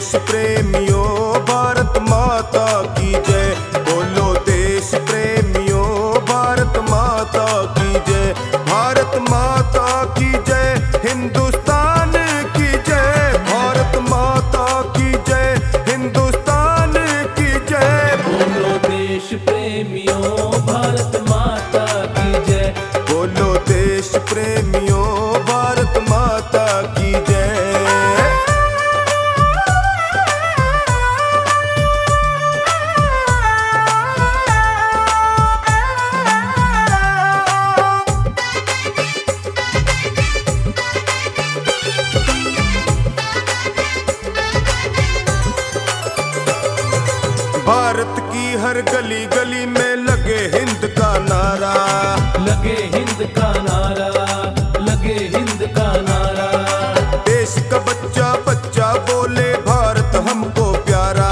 देश प्रेमियों, भारत माता की जय। बोलो देश प्रेमियों, भारत माता की जय। भारत माता की जय, हिंदुस्तान की जय। भारत माता की जय, हिंदुस्तान की जय। बोलो देश प्रेमियों, भारत माता की जय। बोलो देश प्रेमियों, भारत माता की जय। भारत की हर गली गली में लगे हिंद का नारा, लगे हिंद का नारा, लगे हिंद का नारा। देश का बच्चा बच्चा बोले भारत हमको प्यारा।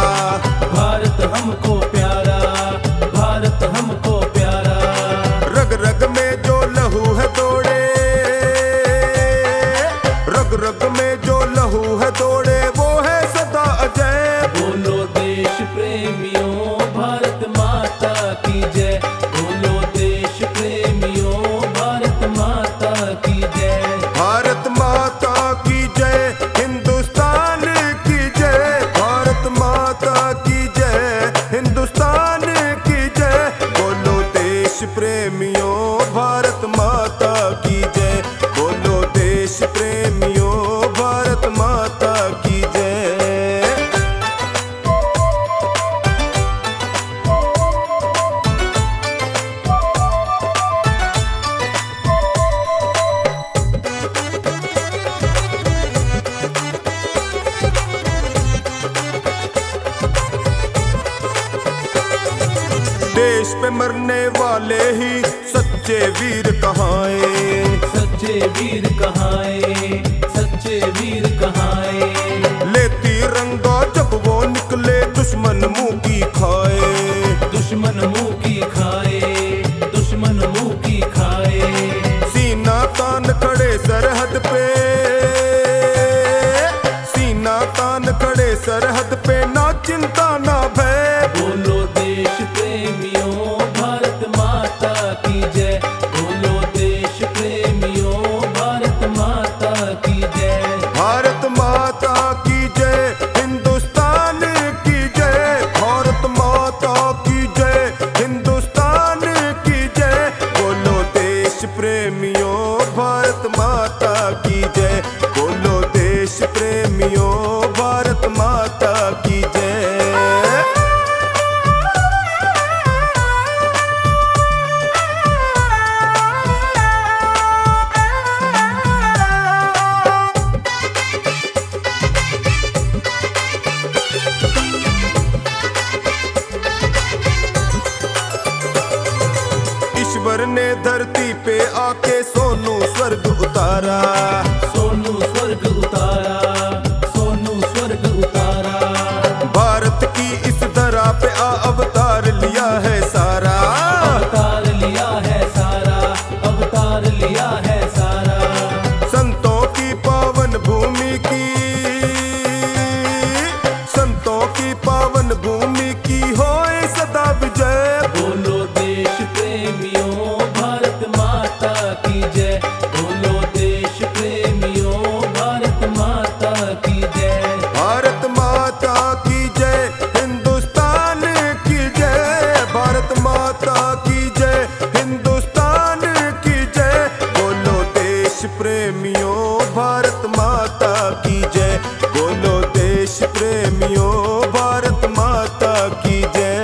भारत हमको प्यारा, भारत हमको प्यारा। रग रग में जो लहू है दौड़े, रग रग में जो लहू है दौड़े, वो है सदा अजय। बोलो देश प्रेमियों, भारत माता की जय। बोलो देश प्रेमियों, भारत माता की जय। भारत माता की जय, हिंदुस्तान की जय। भारत माता की जय, हिंदुस्तान की जय। बोलो देश प्रेमियों, भारत माता की जय। बोलो देश प्रेमियों, भारत माता की जय। देश पे मरने वाले ही सच्चे वीर कहाए। सच्चे वीर कहाए, सच्चे वीर कहाए। लेती रंगा जब वो निकले, दुश्मन मुंह की खाए। दुश्मन मुंह की खाए, दुश्मन मुंह की खाए। सीना तान खड़े सरहद पे, सीना तान खड़े सरहद पे, ना चिंता ना भय। बोलो देश प्रेमियों, भारत माता की जय। बोलो देश प्रेमियों, भारत माता की जय। भारत माता की जय, हिंदुस्तान की जय। भारत माता की जय, हिंदुस्तान की जय। बोलो देश प्रेमियों, भारत माता की जय। बोलो देश प्रेमियों, भारत माता की जय। ईश्वर ने धरती पे आके सोनू स्वर्ग उतारा। सोनू स्वर्ग उतारा, सोनू स्वर्ग उतारा। भारत की इस धरा पे अवतार लिया है सारा। अवतार लिया है सारा, अवतार लिया है सारा। संतों की पावन भूमि की, संतों की पावन भूमि की होए सदा विजय। बोलो देश प्रेमियों, भारत माता की जय। बोलो देश प्रेमियों, भारत माता की जय। भारत माता की जय, हिंदुस्तान की जय। भारत माता की जय, हिंदुस्तान की जय। बोलो देश प्रेमियों, भारत माता की जय। बोलो देश प्रेमियों, भारत माता की जय।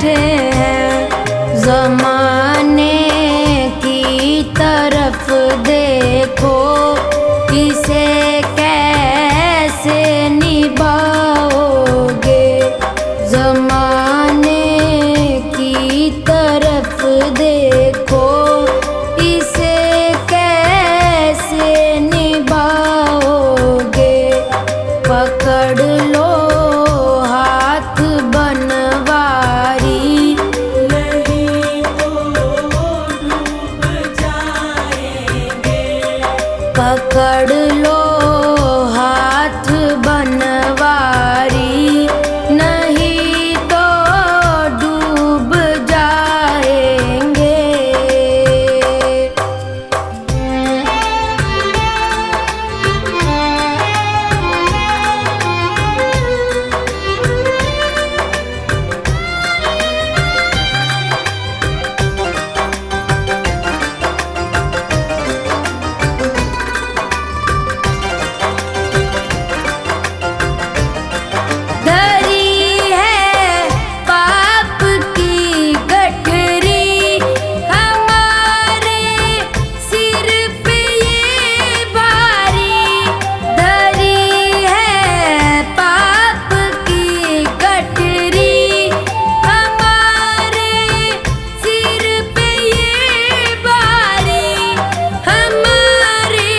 बैठे हैं। ज़माने की तरफ देखो, इसे कैसे निभाओगे। ज़माने की तरफ देखो, इसे कैसे निभाओगे। पकड़ लो हाथ बनवारी, नहीं तो डूब जाएंगे। पकड़ लो हाथ बनवारी, नहीं तो डूब जाएंगे। धरी है पाप की गठरी, हमारे सिर पे ये भारी। धरी है पाप की गठरी, हमारे सिर पे ये भारी। हमारे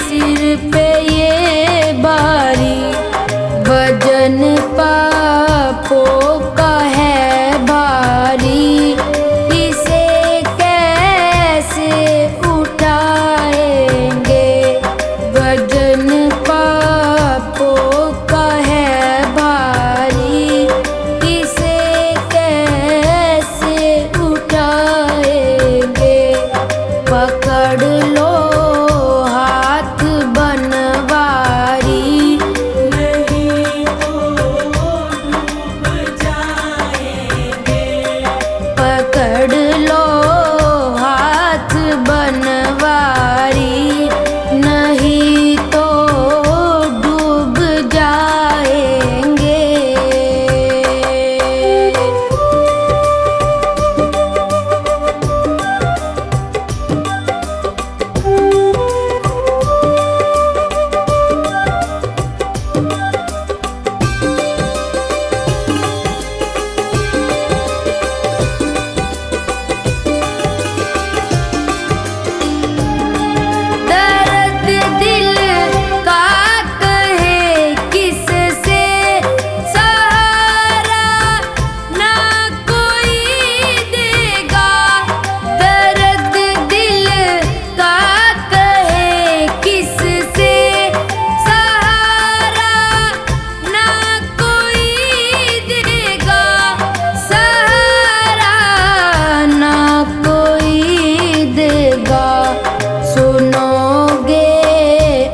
सिर पे ये भारी। वजन पापों का है भारी, इसे कैसे उठाएंगे। वजन पापों का है भारी, इसे कैसे उठाएंगे। पकड़ लो हाथ बनवारी, नहीं तो डूब जाएंगे। पकड़ लो हाथ बनवारी, नहीं तो डूब जाएंगे। दर्द दिल का कहे किससे, सहारा ना कोई देगा। दर्द दिल का कहे किससे, सहारा ना कोई देगा। सहारा ना कोई देगा। सुनोगे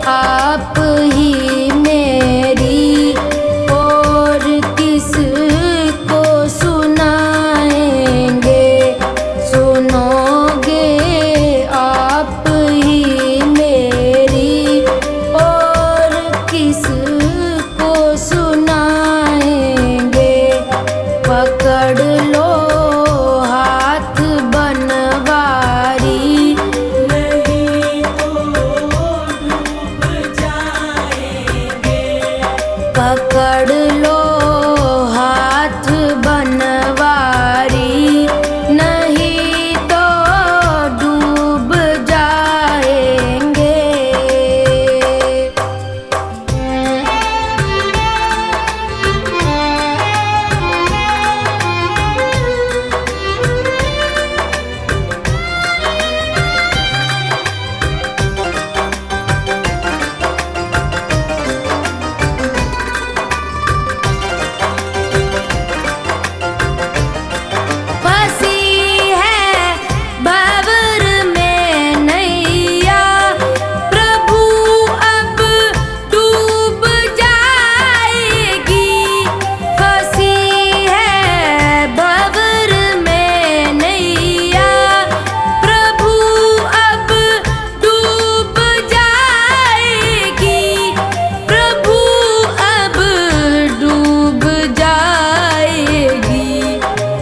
आप ही मेरी, और किस को सुनाएंगे। सुनोगे आप ही मेरी, और किस को सुनाएंगे। पकड़ लो हाथ बनवारी, नहीं तो डूब जाएंगे। पकड़ लो हाथ बनवारी, नहीं तो डूब जाएंगे।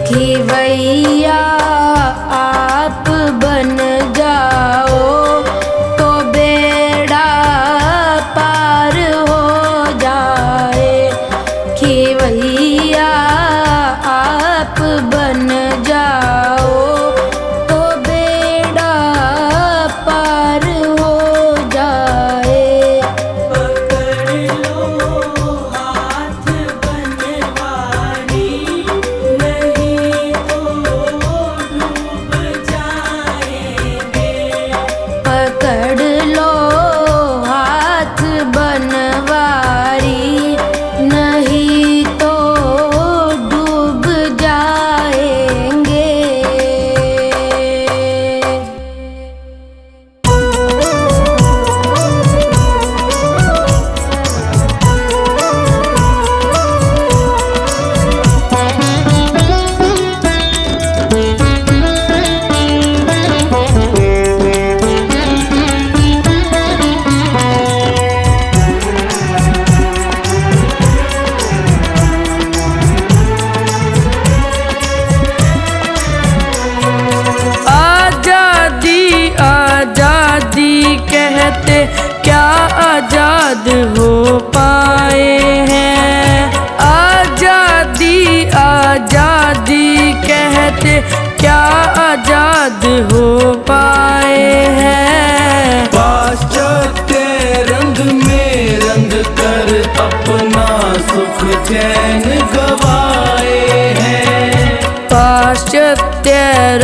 खिवैया आप बन जाओ तो बेड़ा पार हो जाए। खिवैया आप बन जाओ तो बेड़ा पार हो जाए। पकड़ लो हाथ बनवारी, नहीं तो डूब जाएंगे। पकड़ लो हाथ बनवारी, नहीं तो डूब जाएंगे। आजादी आजादी कहते क्या आजाद हो पाए हैं। आजादी आजादी कहते क्या आजाद हो पाए हैं। पाश्चात्य रंग में रंग कर अपना सुख चैन गवाए हैं। पाश्चात्य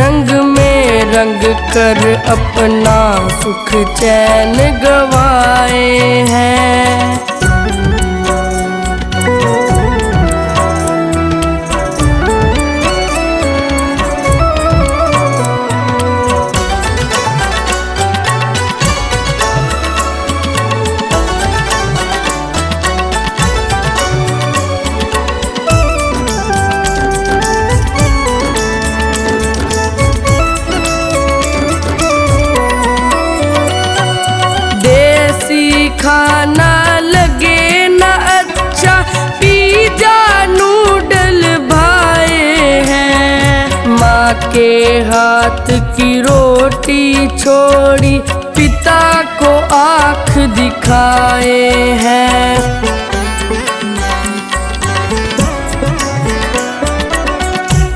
रंग में रंग कर अपना सुख चैन गवाए हैं। खाना लगे न अच्छा, पिज़्ज़ा नूडल भाए हैं। माँ के हाथ की रोटी छोड़ी पिता को आँख दिखाए हैं।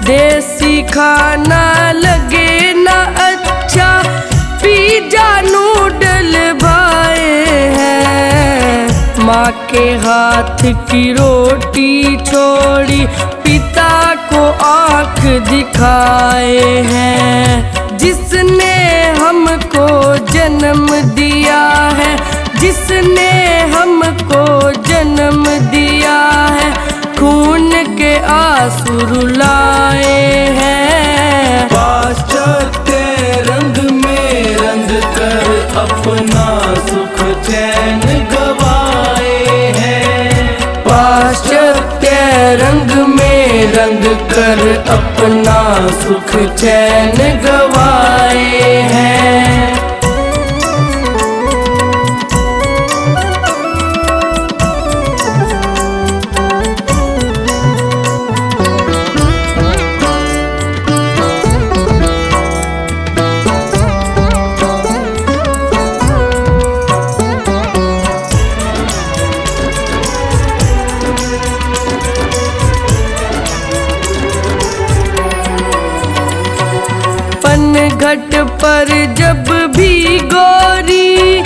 देसी खाना लगे न अच्छा, पिज़्ज़ा नूडल भाए हैं। माँ के हाथ की रोटी छोड़ी पिता को आँख दिखाए हैं। जिसने हमको जन्म दिया है, जिसने हमको जन्म दिया है, खून के आंसू रुलाए हैं। पाश्चात्य रंग में रंग कर अपना सुख चैन गवाए हैं। पाश्चात्य रंग में रंग कर अपना सुख चैन गवाए हैं। घट पर जब भी गौरी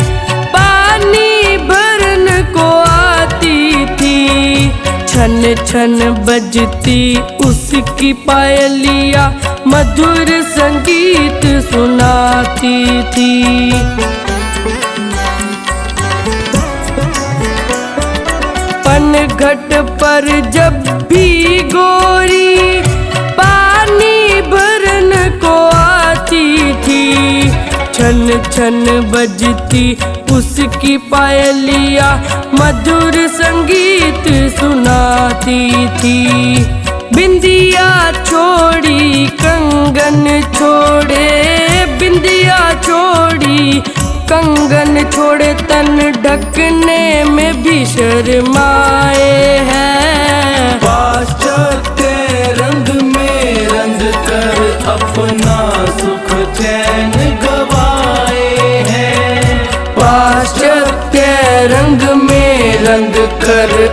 पानी भरन को आती थी, छन छन बजती उसकी पायलिया मधुर संगीत सुनाती थी। पनघट पर जब भी गोरी पानी भरन को आती थी, छन छन बजती उसकी पायलिया मधुर संगीत सुनाती थी। बिंदिया छोड़ी कंगन छोड़े, बिंदिया छोड़ी कंगन छोड़े, तन ढकने में भी शर्माए हैं। पाश्चात्य रंग में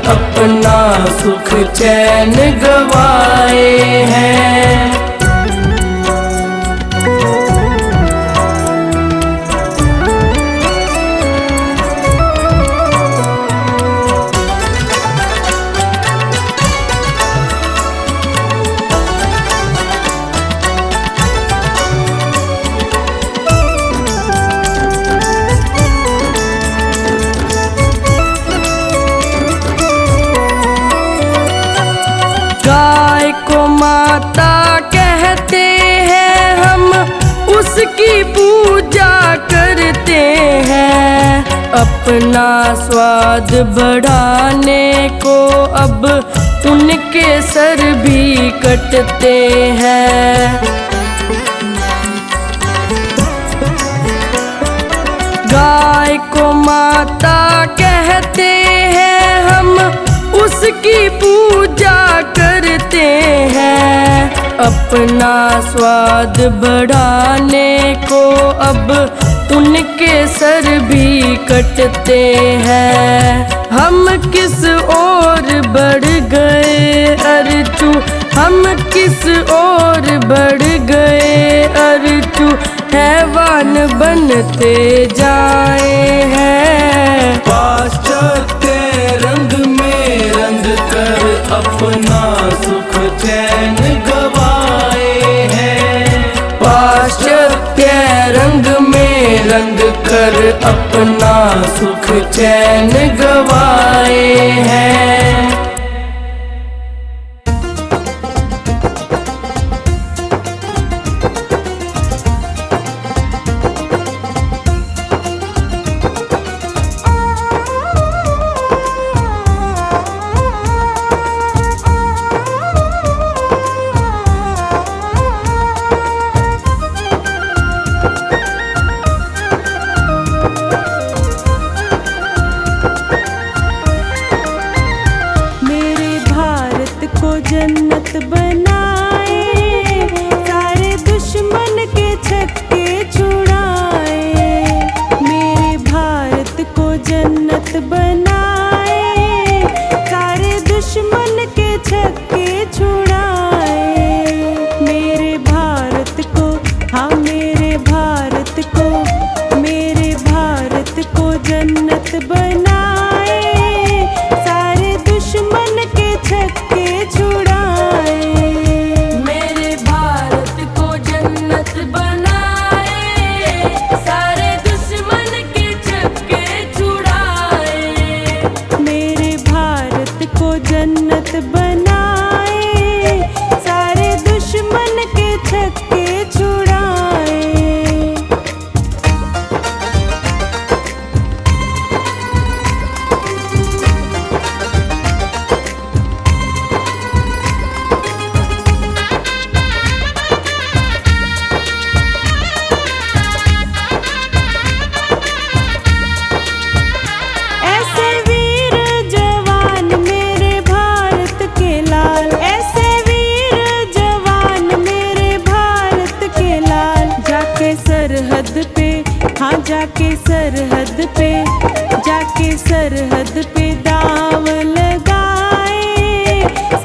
अपना सुख चैन गवाए हैं। गाय को माता कहते हैं हम, उसकी पूजा करते हैं। अपना स्वाद बढ़ाने को अब उनके सर भी कटते हैं। गाय को माता कहते हैं हम, उसकी पूजा करते हैं। अपना स्वाद बढ़ाने को अब उनके सर भी कटते हैं। हम किस ओर बढ़ गए अर्चू, हम किस ओर बढ़ गए अर्चू, हैवान बनते जाए हैं। पाश्चात्य रंग में रंग कर अपना सुख चैन गवाए हैं। पाश्चात्य रंग में रंग कर अपना सुख चैन गवाए हैं। जन्नत बनाए, सारे दुश्मन के छक्के छुड़ाए। मेरे भारत को जन्नत बनाए, सारे दुश्मन के छक्के छुड़ाए। मेरे भारत को, हाँ मेरे भारत को, मेरे भारत को जन्नत बनाए, सारे दुश्मन के छक्के छुड़ाए। मेरे भारत को जन्नत बनाए, सारे दुश्मन के छक्के छुड़ाए। मेरे भारत को जन्नत बनाए, सारे दुश्मन के छक्के छुड़ाए। ऐसे वीर जवान मेरे भारत के लाल, ऐसे वीर जवान मेरे भारत के लाल। जाके सरहद पे, हाँ जाके सरहद पे, जाके सरहद पे दाव लगाए,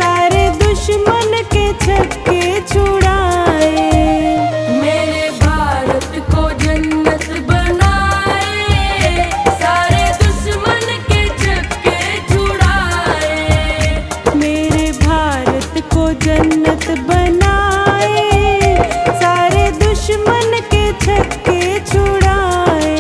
सारे दुश्मन के छक्के छुड़ाए। मेरे भारत को जन्नत बनाए, सारे दुश्मन के छक्के छुड़ाए। मेरे भारत को जन्नत बनाए, सारे दुश्मन के छक्के छुड़ाए।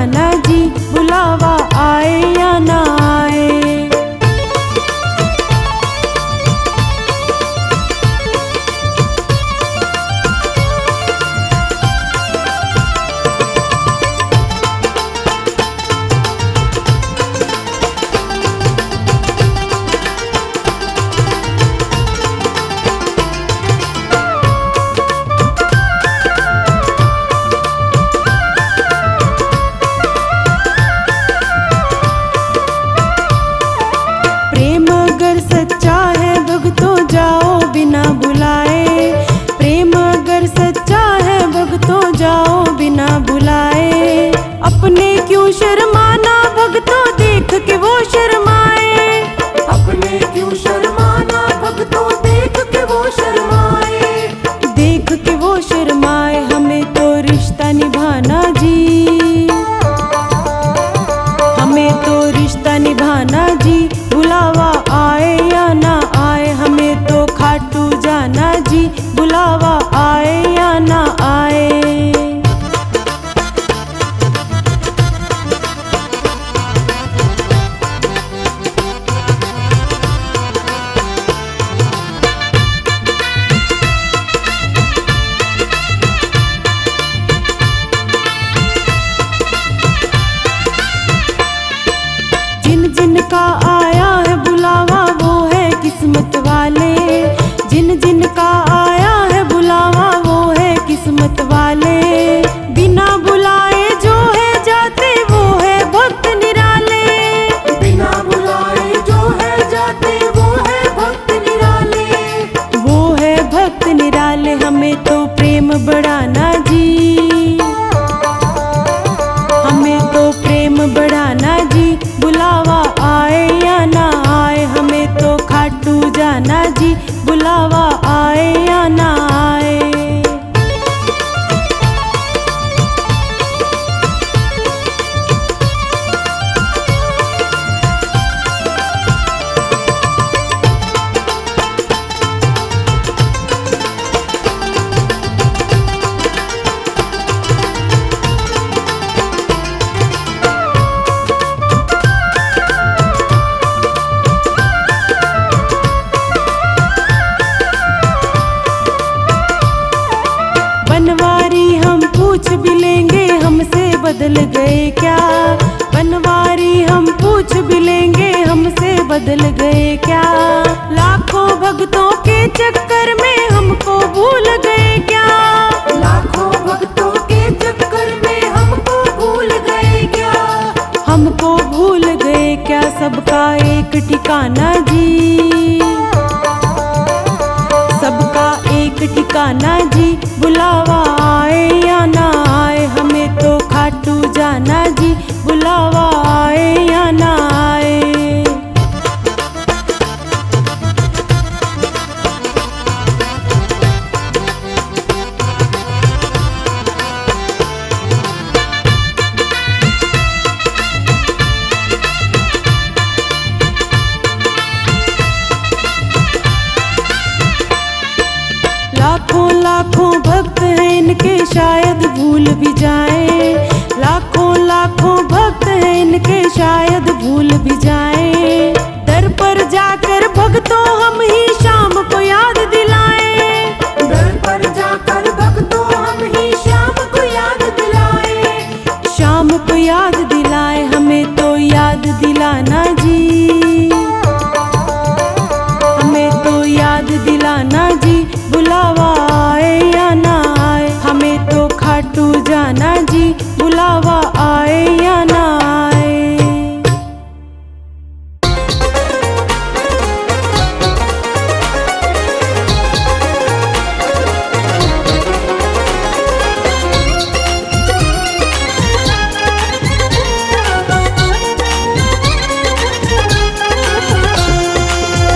निभाना जी, बुलावा आए या ना आए। प्रेम अगर सच्चा है भक्तों जाओ बिना बुलाए, प्रेम अगर सच्चा है भक्तों जाओ बिना बुलाए। अपने क्यों शर्माना भक्तों देख के वो शर्माए, अपने क्यों शर्माना भक्तों देख के वो शर्माए। देख के वो शर्माए, हमें तो रिश्ता निभाना जी, हमें तो रिश्ता निभाना जी, बुलावा आए या ना आए। हमें तो खाटू जाना जी, बुलावा आए या ना आए। जिन जिन का आया है बुलावा वो है किस्मत वाले, जिन जिन का आया है बुलावा वो है किस्मत वाले। बिना बुलाए जो है जाते वो है भक्त निराले, बिना बुलाए जो है जाते वो है भक्त निराले। वो है भक्त निराले। हमें तो प्रेम बढ़ाना जी, हमें तो प्रेम बढ़ाना जी, बुलावा आए या ना आए। हमें तो खाटू जाना जी, बुलावा आए या ना आए। बनवारी हम पूछ भी लेंगे हमसे बदल गए क्या, बनवारी हम पूछ भी लेंगे हमसे बदल गए क्या। लाखों भक्तों के चक्कर में हमको भूल गए क्या, लाखों भक्तों के चक्कर में हमको भूल गए क्या। हमको भूल गए क्या। सबका एक ठिकाना जी, सबका एक ठिकाना जी, बुलावा आए या ना आए। हमें तो खाटू जाना जी, बुलावा आए या ना आए। लाखों लाखों भक्त हैं इनके शायद भूल भी जाएं, लाखों लाखों भक्त हैं इनके शायद भूल भी जाएं। दर पर जाकर भक्तों हम ही शाम को याद दिलाएं, दर पर जाकर भक्तों हम ही शाम को याद दिलाए। शाम को याद दिलाए। हमें तो याद दिलाना जी, हमें तो याद दिलाना जी, बुलावा आए या ना आए। हमें तो खाटू जाना जी, बुलावा आए या ना आए।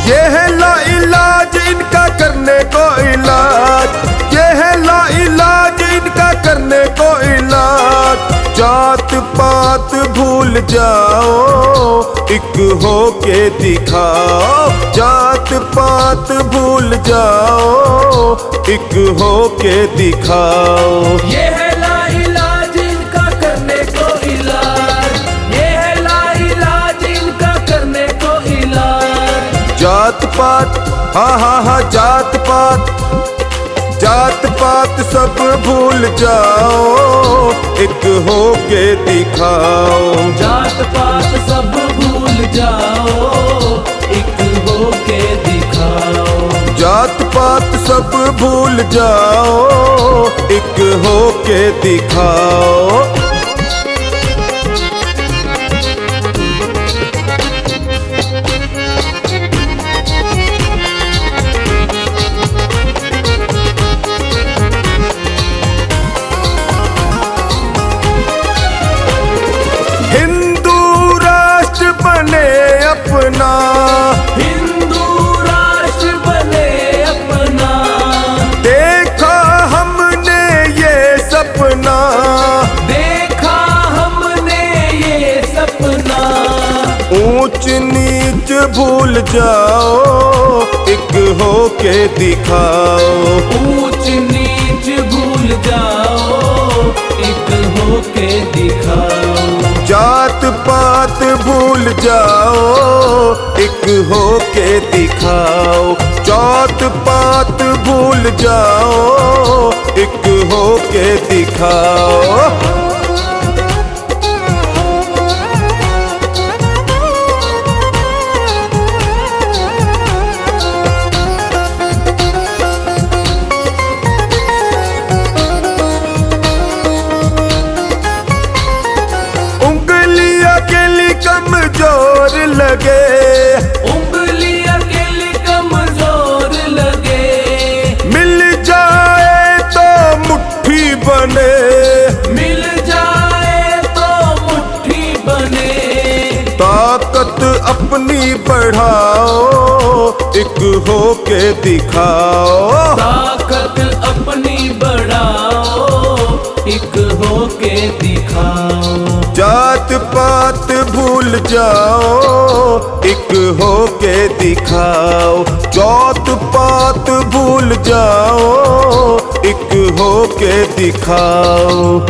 ये है लाइलाज इनका करने को इलाज, ये है लाइलाज इनका करने को इलाज। जात पात भूल जाओ एक हो के दिखाओ, जात पात भूल जाओ एक हो के दिखाओ। ये है लाइलाज इनका करने को इलाज। जात पात, हाँ हाँ हाँ जात पात, जात पात सब भूल जाओ, एक हो के दिखाओ। जात पात सब भूल जाओ, एक हो के दिखाओ। जात पात सब भूल जाओ, एक हो के दिखाओ। हिंदू राष्ट्र बने अपना, हिंदू राष्ट्र बने अपना, देखा हमने ये सपना, देखा हमने ये सपना। ऊंच नीच भूल जाओ, एक हो के दिखाओ। ऊंच नीच भूल जाओ, एक हो के दिखाओ। जात पात भूल जाओ, एक हो के दिखाओ। जात पात भूल जाओ, एक हो के दिखाओ। उंगलियां अकेली कमजोर लगे, उंगली अकेली कमजोर लगे। मिल जाए तो मुट्ठी बने, मिल जाए तो मुट्ठी बने। ताकत अपनी बढ़ाओ, एक हो के दिखाओ। ताकत अपनी बढ़ाओ, एक हो के दिखाओ। जात पात भूल जाओ, एक हो के दिखाओ। जात पात भूल जाओ, एक हो के दिखाओ।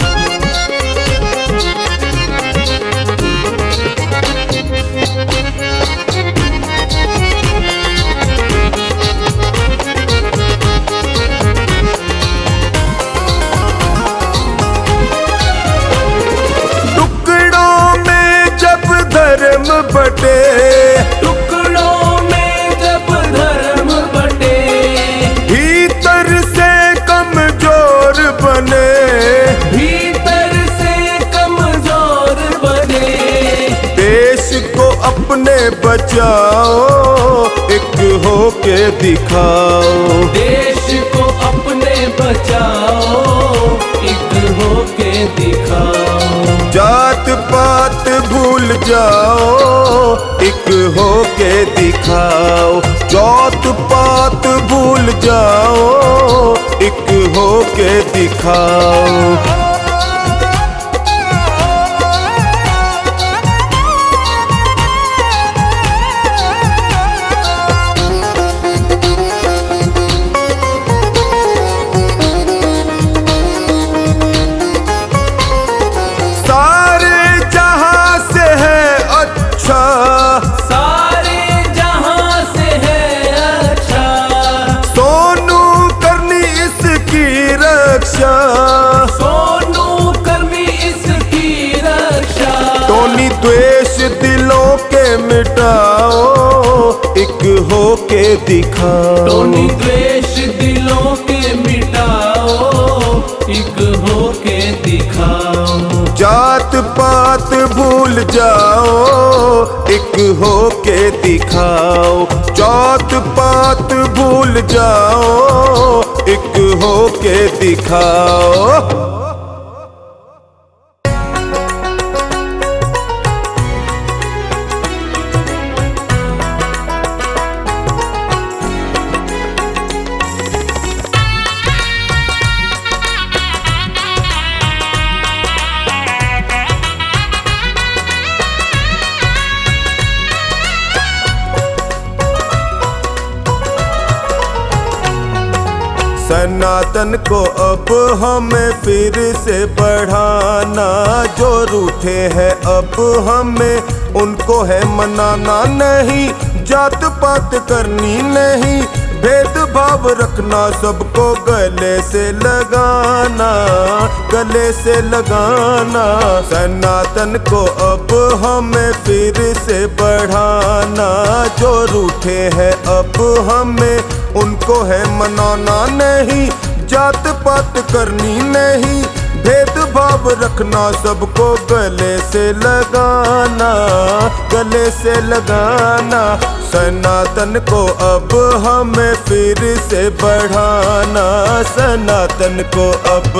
टुकड़ों में जब धर्म बटे, टुकड़ों में जब धर्म बटे। भीतर से कमजोर बने, भीतर से कमजोर बने। देश को अपने बचाओ, एक हो के दिखाओ। देश को अपने बचाओ, एक हो के दिखाओ। जात पात भूल जाओ, एक हो के दिखाओ। जात पात भूल जाओ, एक हो के दिखाओ। सारे जहां से है अच्छा, सारे जहां से है अच्छा। सोनू करनी इसकी रक्षा। सोनू कर्मी इसकी रक्षा। टोनी द्वेष दिलों के मिटाओ, एक हो के दिखाओ। टोनी द्वेष दिलों के मिटाओ, एक हो के दिखाओ। जात पात भूल जाओ, एक हो के दिखाओ। जात पात भूल जाओ, एक हो के दिखाओ। सनातन को अब हमें फिर से बढ़ाना, जो रूठे हैं अब हमें उनको है मनाना नहीं, जात पात करनी नहीं, भेदभाव रखना, सबको गले से लगाना, गले से लगाना। सनातन को अब हमें फिर से बढ़ाना, जो रूठे हैं अब हमें उनको है मनाना नहीं, जात पात करनी नहीं, भेदभाव रखना, सबको गले से लगाना, गले से लगाना। सनातन को अब हमें फिर से बढ़ाना, सनातन को अब।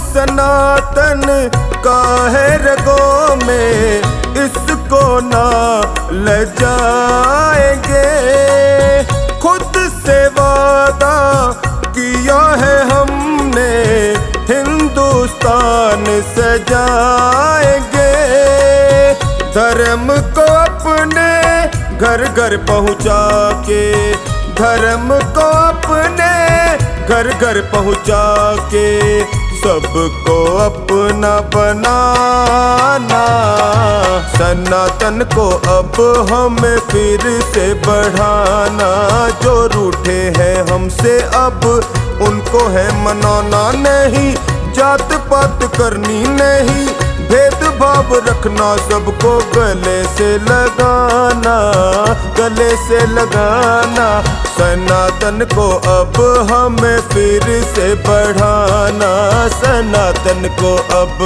सनातन का है रगों में, इसको ना ले जाएंगे, खुद से वादा किया है हमने, हिंदुस्तान सजाएंगे। धर्म को अपने घर घर पहुंचा के, धर्म को अपने घर घर पहुंचा के, सबको अपना बनाना। सनातन को अब हमें फिर से बढ़ाना, जो रूठे हैं हमसे अब उनको है मनाना नहीं, जात पात करनी नहीं, भेदभाव रखना, सबको गले से लगाना, गले से लगाना। सनातन को अब हमें फिर से बढ़ाना, सनातन को अब।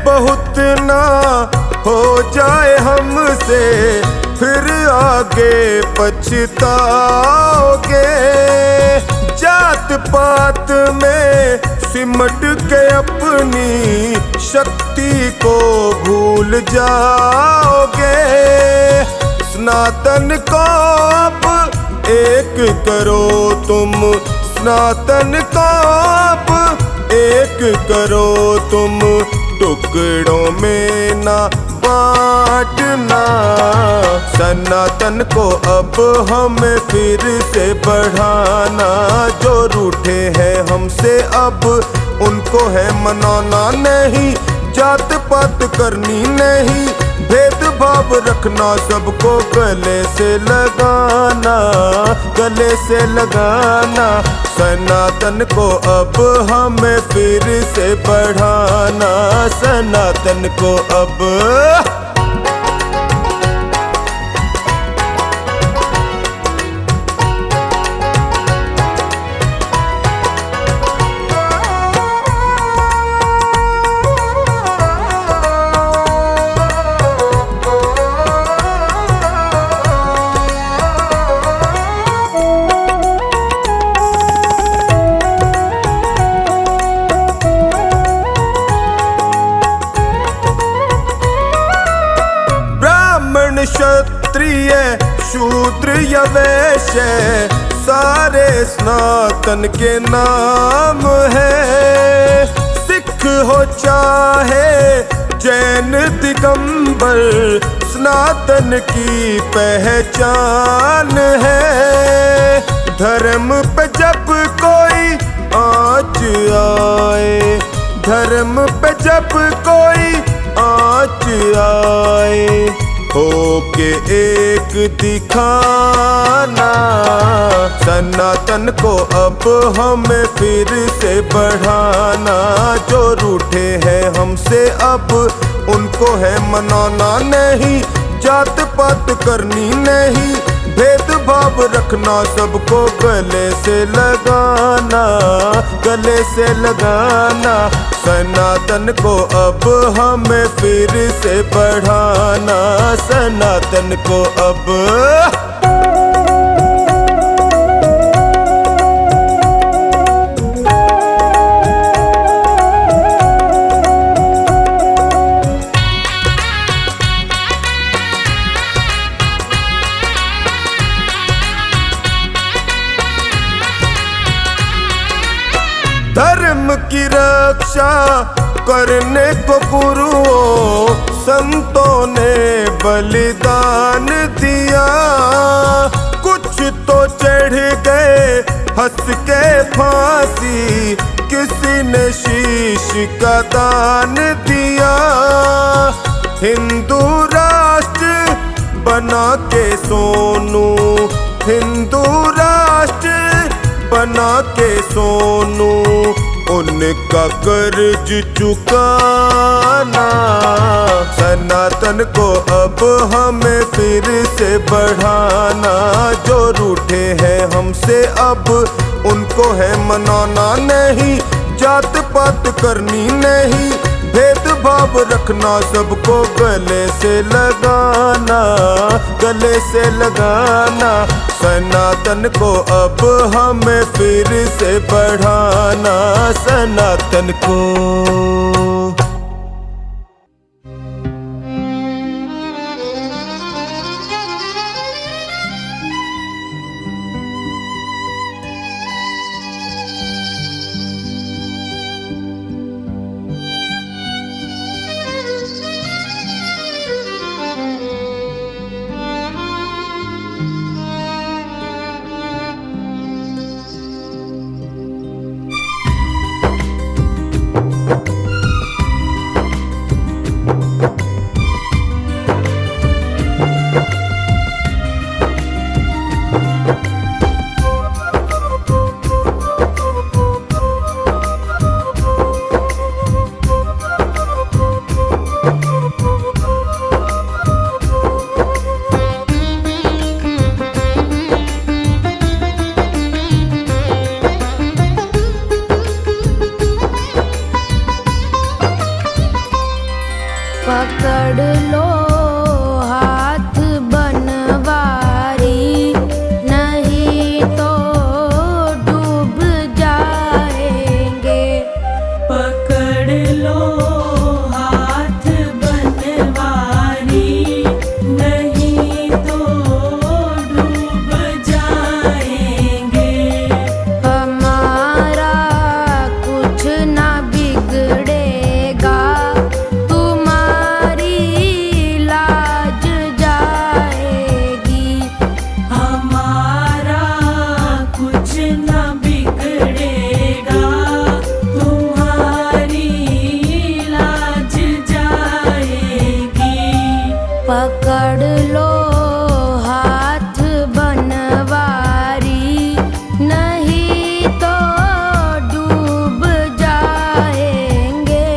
बहुत ना हो जाए हमसे, फिर आगे पछताओगे, जात पात में सिमट के अपनी शक्ति को भूल जाओगे। सनातन को अब एक करो तुम, सनातन को अब एक करो तुम, टुकड़ों में ना बांटना। सनातन को अब हमें फिर से बढ़ाना, जो रूठे हैं हमसे अब उनको है मनाना नहीं, जात पात करनी नहीं, भेदभाव रखना, सबको गले से लगाना, गले से लगाना। सनातन को अब हमें फिर से बढ़ाना, सनातन को अब। क्षत्रिय शूद्र या वैश्य सारे सनातन के नाम है, सिख हो चाहे जैन दिगंबर, सनातन की पहचान है। धर्म पे जब कोई आँच आए, धर्म पे जब कोई आँच आए, होके एक दिखाना। सनातन को अब हमें फिर से बढ़ाना, जो रूठे हैं हमसे अब उनको है मनाना नहीं, जात पात करनी नहीं, भेदभाव रखना, सबको गले से लगाना, गले से लगाना। सनातन को अब हमें फिर से बढ़ाना, सनातन को अब। धर्म की रक्षा करने को गुरुओं संतों ने बलिदान दिया। कुछ तो चढ़ गए हंस के फांसी, किसी ने शीश का दान दिया। हिंदू राष्ट्र बना के सोनू, हिंदू राष्ट्र बना के सोनू, उनका कर्ज चुकाना। सनातन को अब हमें फिर से बढ़ाना। जो रूठे हैं हमसे अब उनको है मनाना नहीं, जात पात करनी नहीं, भेदभाव रखना, सबको गले से लगाना, गले से लगाना। सनातन को अब हमें फिर से बढ़ाना, सनातन को। पकड़ लो हाथ बनवारी, नहीं तो डूब जाएंगे। पकड़ लो हाथ बनवारी, नहीं तो डूब जाएंगे। हमारा कुछ ना बिगड़ेगा, तुम्हारी लाज जाएगी। हमारा कुछ न बिगड़ेगा, तुम्हारी लाज जाएगी। पकड़ लो हाथ बनवारी, नहीं तो डूब जाएंगे।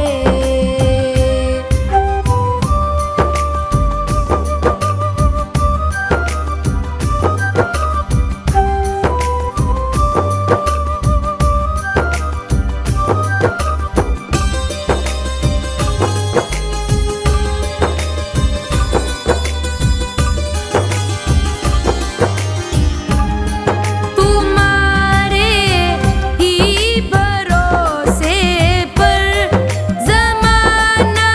तुम्हारे ही भरोसे पर ज़माना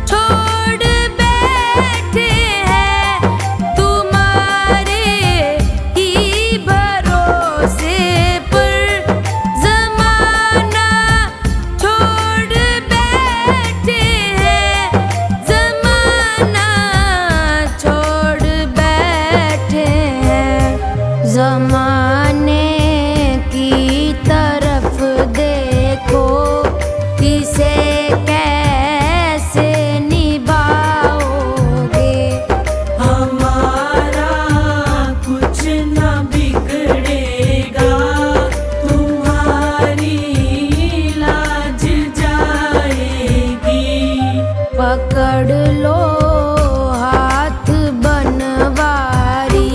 छोड़ बैठे हैं। तुम्हारे ही भरोसे पर ज़माना छोड़ बैठे हैं। ज़माना छोड़ बैठे हैं। ज़माने की तरफ देखो, इसे कैसे निभाओगे। हमारा कुछ न बिगड़ेगा, तुम्हारी लाज जाएगी। पकड़ लो हाथ बनवारी,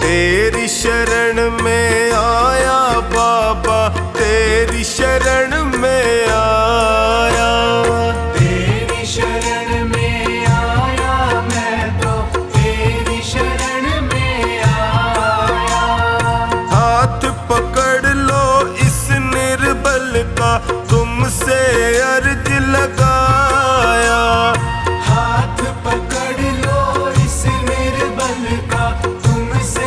तेरी शरण में आया बाबा, तेरी शरण में आया। तेरी शरण में आया मैं तो, तेरी शरण में आया। हाथ पकड़ लो इस निर्बल का, तुमसे अर्ज लगाया। हाथ पकड़ लो इस निर्बल का, तुमसे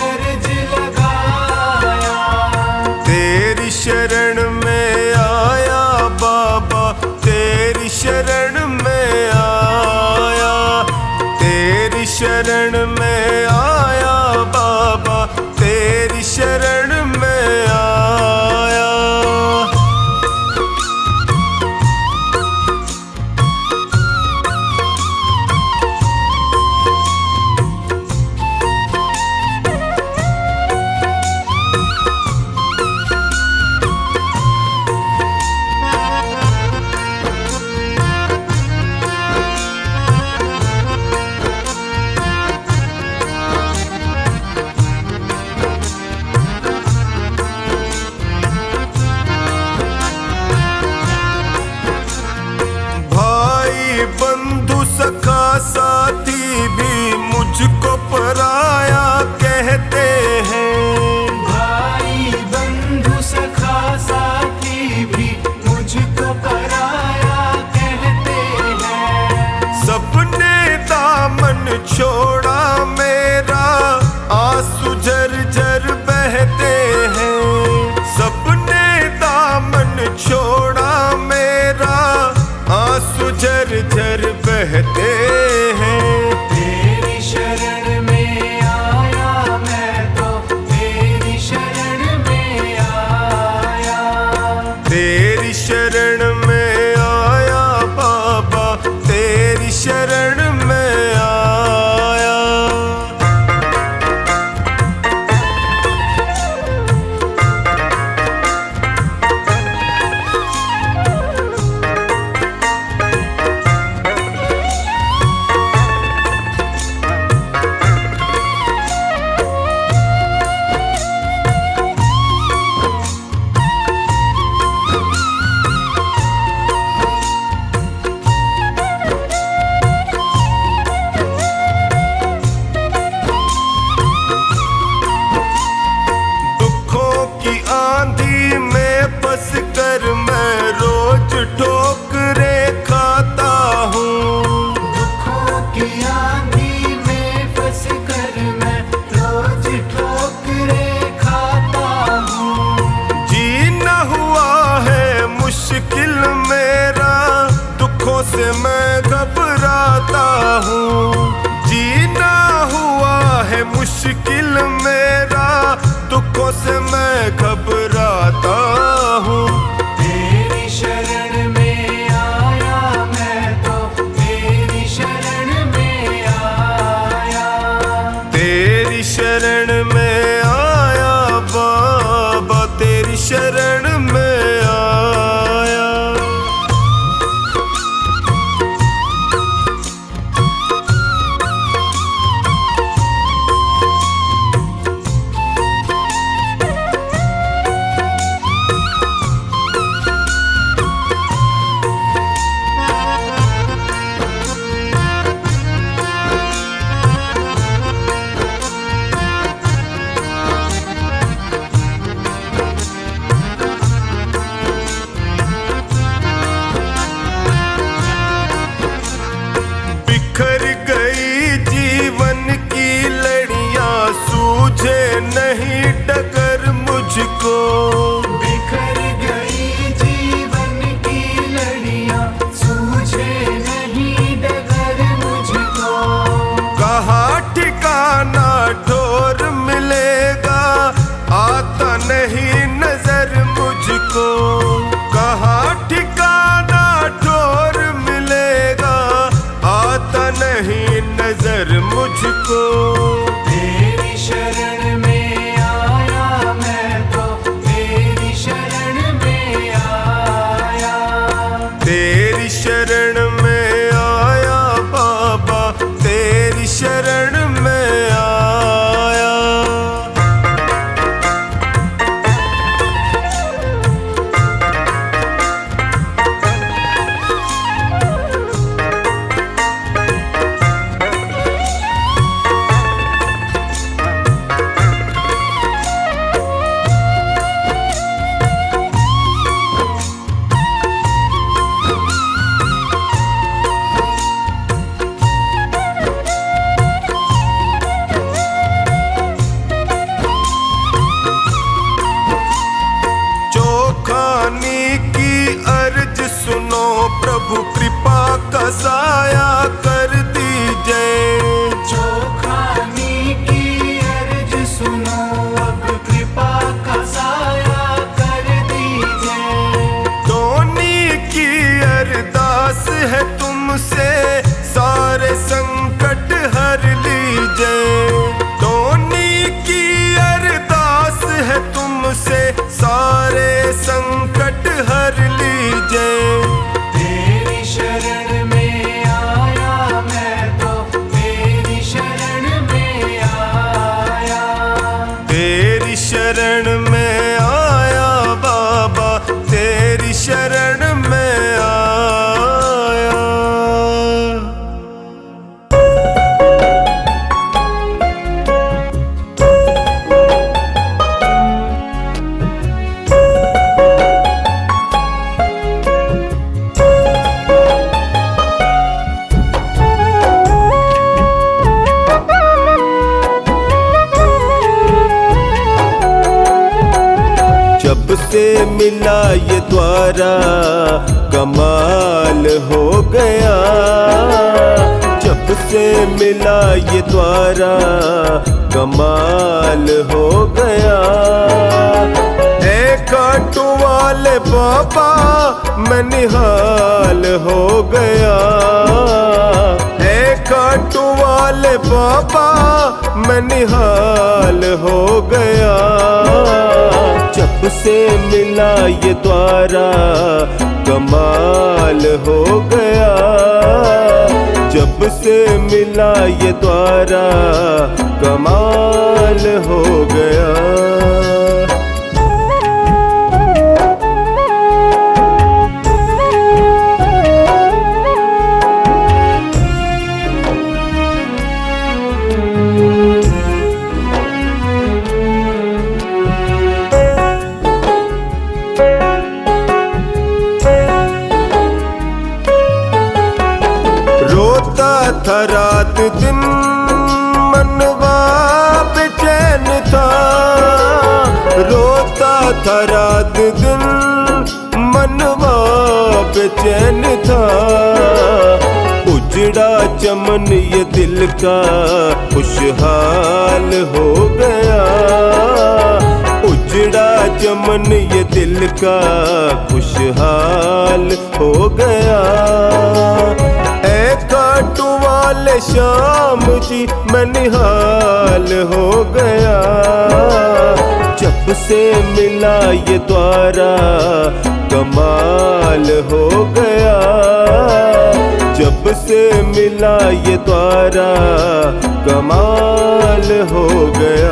अर्ज लगाया। तेरी शरण में आया बाबा, तेरी शरण में आया। तेरी शरण में आया बाबा, तेरी शरण में आया। भाई बंधु सखा साथी भी मुझको पराया कहते हैं। भाई बंधु सखा साथी भी मुझको पराया कहते हैं। सबने दामन छोड़ा मेरा, आंसू झरझर बहते हैं। सबने दामन छोड़ा मेरा, आंसू झरझर बहते हैं। तेरी शरण में आया मैं तो, तेरी शरण में आया। तेरी शरण में आया बाबा, तेरी शरण में आया। दुखों की आंधी में फंस कर मैं रोज ठोकरे खाता हूँ। दुखों की आंधी में फंस कर मैं रोज ठोकरे खाता हूँ। जीना हुआ है मुश्किल मेरा, दुखों से मैं घबराता हूँ। जीना हुआ है मुश्किल मेरा, दुखों से मैं घबराता हूँ। तेरी शरण में आया मैं तो, तेरी शरण में आया। तेरी शरण में आया बाबा, तेरी शरण में आया। बिखर गई जीवन की लड़ियां, सूझे नहीं डगर मुझको। बिखर गई जीवन की लड़ियां, सूझे नहीं डगर मुझको। कहाँ ठिकाना ठोर मिलेगा, आता नहीं नजर मुझको। कहाँ ठिकाना ठोर मिलेगा, आता नहीं नजर मुझको। तेरी शरण में आया शरण में आया बाबा, तेरी शरण में आया। जब से मिला ये द्वारा कमाल हो गया, जब से मिला ये द्वारा कमाल हो गया। एक खाटू वाले बाबा मैं निहाल हो गया, एक खाटू वाले बाबा मैं निहाल हो गया। जब से मिला ये द्वारा कमाल हो गया, जब से मिला ये द्वारा कमाल हो गया। रोता था रात दिन मनवा बेचैन था, रोता था रात दिन मनवा बेचैन था। उजड़ा चमन ये दिल का खुशहाल हो गया, उजड़ा चमन ये दिल का खुशहाल हो गया। खाटू वाले श्याम जी मैं निहाल हो गया, जब से मिला ये द्वारा कमाल हो गया, जब से मिला ये द्वारा कमाल हो गया।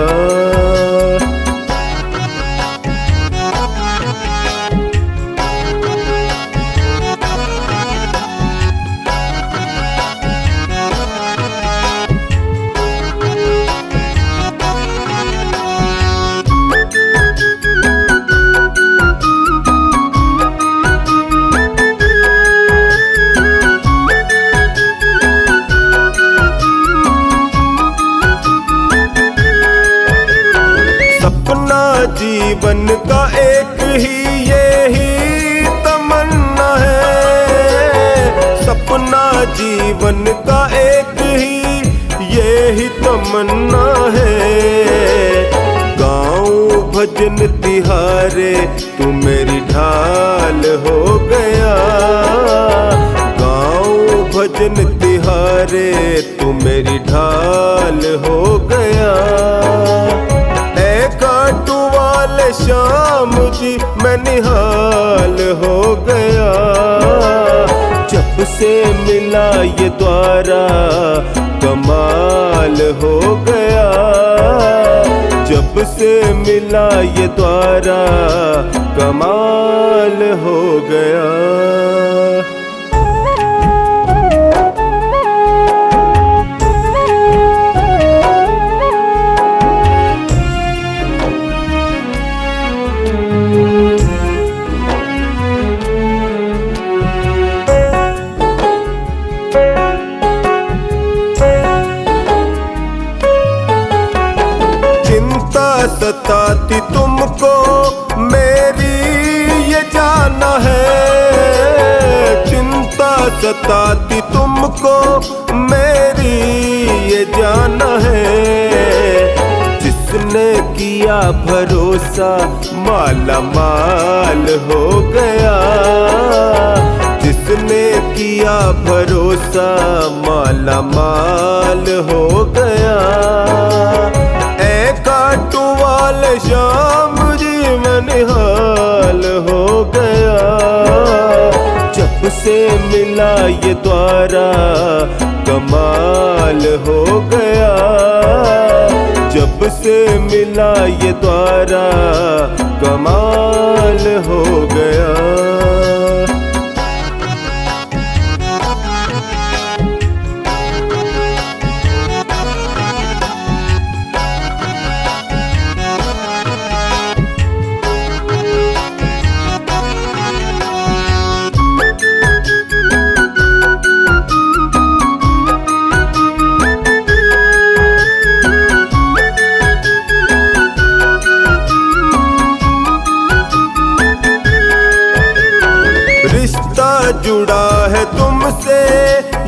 सपना जीवन का एक ही यही तमन्ना है, सपना जीवन का एक ही यही तमन्ना है। गाँव भजन तिहारे तू मेरी ढाल हो गया, गाँव भजन तिहारे तू मेरी ढाल हो गया। खाटू वाले श्याम जी मैं निहाल हो गया, जब से मिला ये द्वारा कमाल हो गया, जब से मिला ये द्वारा कमाल हो गया। सताती तुमको मेरी ये जाना है, चिंता सताती तुमको मेरी ये जाना है। जिसने किया भरोसा माला माल हो गया, जिसने किया भरोसा माला माल हो गया। खाटू वाले श्याम जी मैं निहाल हो गया, जब से मिला ये द्वारा कमाल हो गया, जब से मिला ये द्वारा कमाल हो गया। रिश्ता जुड़ा है तुमसे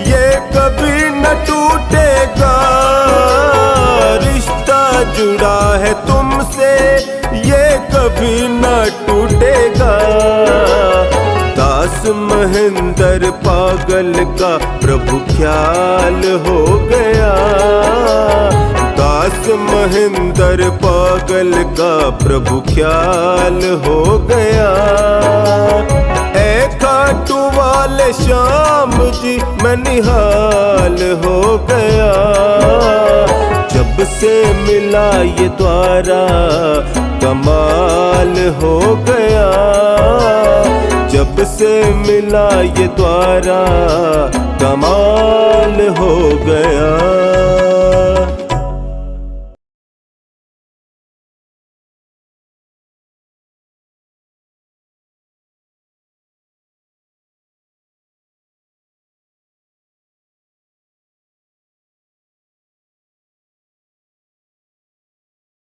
ये कभी न टूटेगा। रिश्ता जुड़ा है तुमसे ये कभी न टूटेगा। दास महेंद्र पागल का प्रभु ख्याल हो गया। दास महेंद्र पागल का प्रभु ख्याल हो गया। खाटू वाले श्याम जी मैं निहाल हो गया। जब से मिला ये द्वारा कमाल हो गया। जब से मिला ये द्वारा कमाल हो गया।